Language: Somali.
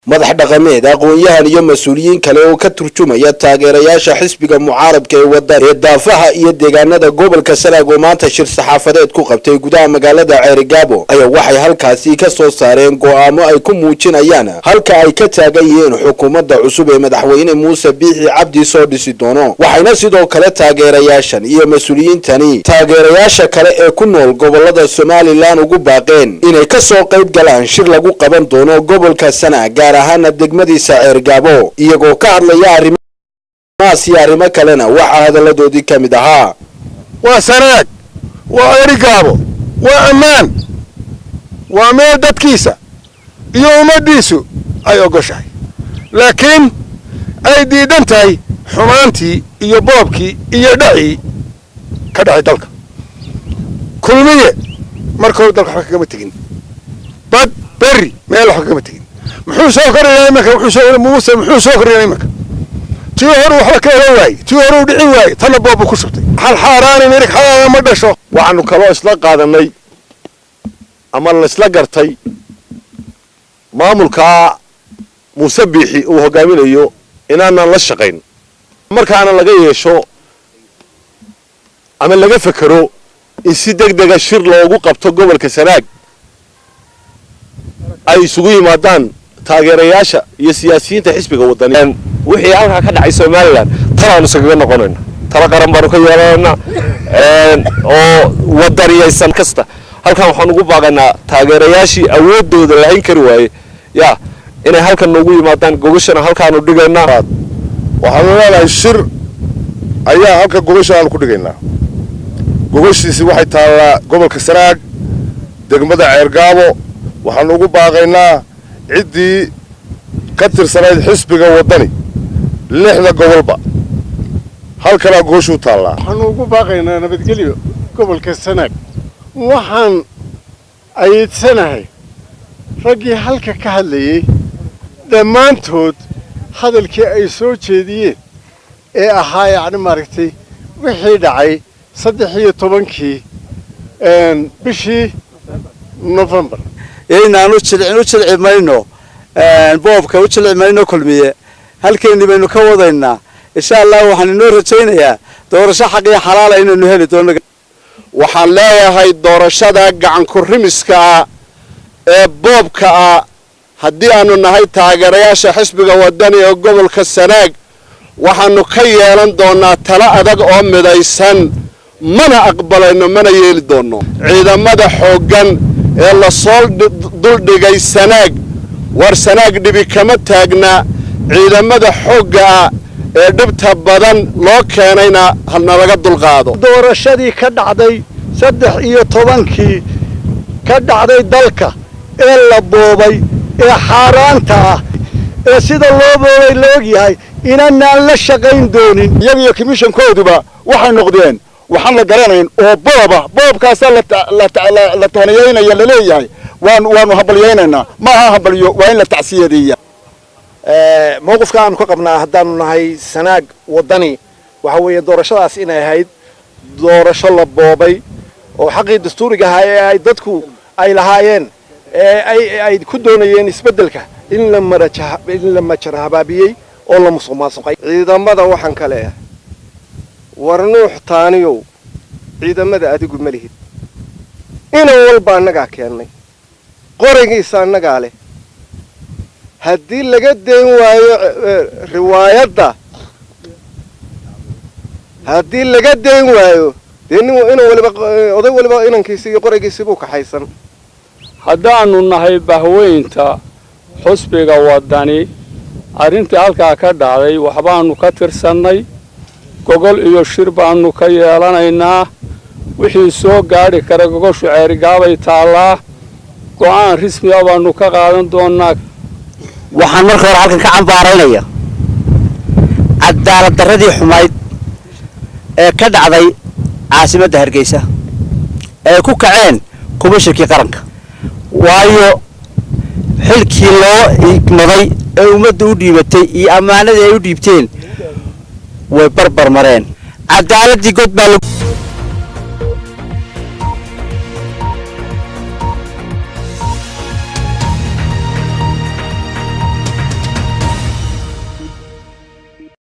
madax dhaqameed aqoon-yahan iyo mas'uuliyiin kale oo ka turjumaya taageerayaasha xisbiga mucaaradka ee waddan ee daafaha iyo deegaanada gobolka Sanaag oo maanta shir saxaafadeed ku qabtay gudaha magaalada Ceerigaabo ayaa waxay halkaasi ka soo saareen go'aamo ay ku muujinayaan halka ay ka taagan yihiin xukuumadda cusub ee madaxweyne Muuse Biixi Cabdi soo dhisi doono waxayna sidoo kale taageerayaashan iyo mas'uuliyiintani taageerayaasha kale ee ku nool gobolada Somaliland ugu baaqeen inay ka soo qayb galaan shir lagu qaban doono gobolka Sanaag gaar ahaan degmadiisa Ceerigaabo iyagoo ka hadlaya arrimo kalena waxa hadaladoodii ka mid ahaa waa Sanaag waa Ceerigaabo waa ammaan waa meel dadkiisa iyo ummadiisu ay ogoshahay laakiin ay diidan tahay xumaantii iyo boobkii iyo dhacii ka dhacay dalka kulmiye markuu dalka wax kaga tegin bad bari meel wax kaga tegin muxuu soo korayay marka muxuu soo korayay marka tii hore waxa ka helay tii hore u dhici waay tan boob ku shubtay hal xaaraan in irik xayaa ma dhasho waxaanu kaloo isla qaadanay ama la isla gartay maamulka Muuse Biixi uu hogaaminayo inaanan la shaqayn markaana laga yeesho ama laga fakaro in si degdeg ah shir loogu qabto gobolka Sanaag ay isugu yimaadaan taageerayaasha iyo siyaasiyiinta xisbiga wadani wixii halka ka dhacay Somaliland talaanu isaga noqonayna tala qaran baan ka yeelanaa oo wadariyaysan kasta halkan waxaan ugu baaqanaa taageerayaashii awoodooda lahayn kari waayay inay halkan noogu yimaadaan gogashana halkaan u dhigaynaa waxaan leeyahay shir ayaa halka gogashaan ku dhigaynaa gogashiisi waxay taalaa gobolka Sanaag degmada Ceerigaabo waxaan ugu baaqaynaa ciddii ka tirsanayd xisbiga wadani lixda gobolba halkala gooshu taala waxaan ugu baaqaynaa nabadgelyo gobolka Sanaag waxaan ayidsanahay ragii halka ka hadlayay dhammaantood hadalkii ay soo jeediyeen ee ahaa yacni maaragtay wixii dhacay 13 bishii November inaanu jilci mayno boobka u jilci mayno kulmiye halkeenni baynu ka wadaynaa insha Allah waxaan inoo rajaynayaa doorasho xaq iyo xalaal ah inaynu heli doono waxaan leeyahay doorashada gacan ku rimiska ee boobka haddii aanu nahay taageerayaasha xisbiga wadani ee gobolka Sanaag waxaanu ka yeelan doonaa tala adag oo midaysan mana aqbalayno mana yeeli doono ciidamada xooggan ee la soo duldhigay Sanaag war Sanaag dhibi kama taagna ciidamada xoogga ee dhibta badan loo keenayna halna laga dulqaado doorashadii ka dhacday 13 ka dhacday dalka ee la boobay ee xaaraanta ee sida loo boobay loo yahay inaan la shaqayn doonin iyaga commission-kooduba waxay noqdeen waxaan la garanayn oo boobkaas la tahniyeenaya la leeyahay waanu habalyeynayna ma aha habalyo waa in la tacsiyadeeya mowqifka aanu ka qabnaa haddaanu nahay Sanaag wadani waxa weeye doorashadaas inay ahayd doorasho la boobay oo xaqii dastuuriga ahaa ee ay dadku ay lahaayeen ay ku doonayeen isbedelka in la majara habaabiyey oo la musuqmaasuqay ciidamada waxaan ka leeyahay war nuux taaniyow ciidamada adigu ma lihid inaan walba annagaa keennay qorigiisa annagaa leh haddii laga dayn waayo riwaayadda haddii laga dayn waayo dee inuu waliba oday waliba inankiisa iyo qorigiisa buu kaxaysan haddaanu nahay bahweynta xusbiga wadani arrintii halkaa ka dhacday waxbaanu ka tirsannay gogol iyo shir baanu ka yeelanaynaa wixii soo gaari kara gogoshu Ceerigaabay taallaa go'aan rasmi ah baanu ka qaadan doonaa waxaan marka hore halkan ka cambaaraynaya cadaalad darradii xumayd ee ka dhacday caasimadda Hargeysa ee ku kaceen komishinkii qaranka waayo xilkii loo igmaday ee ummadda u dhiibatay iyo ammaanadii ay u dhiibteen way barbar mareen cadaaladii god baa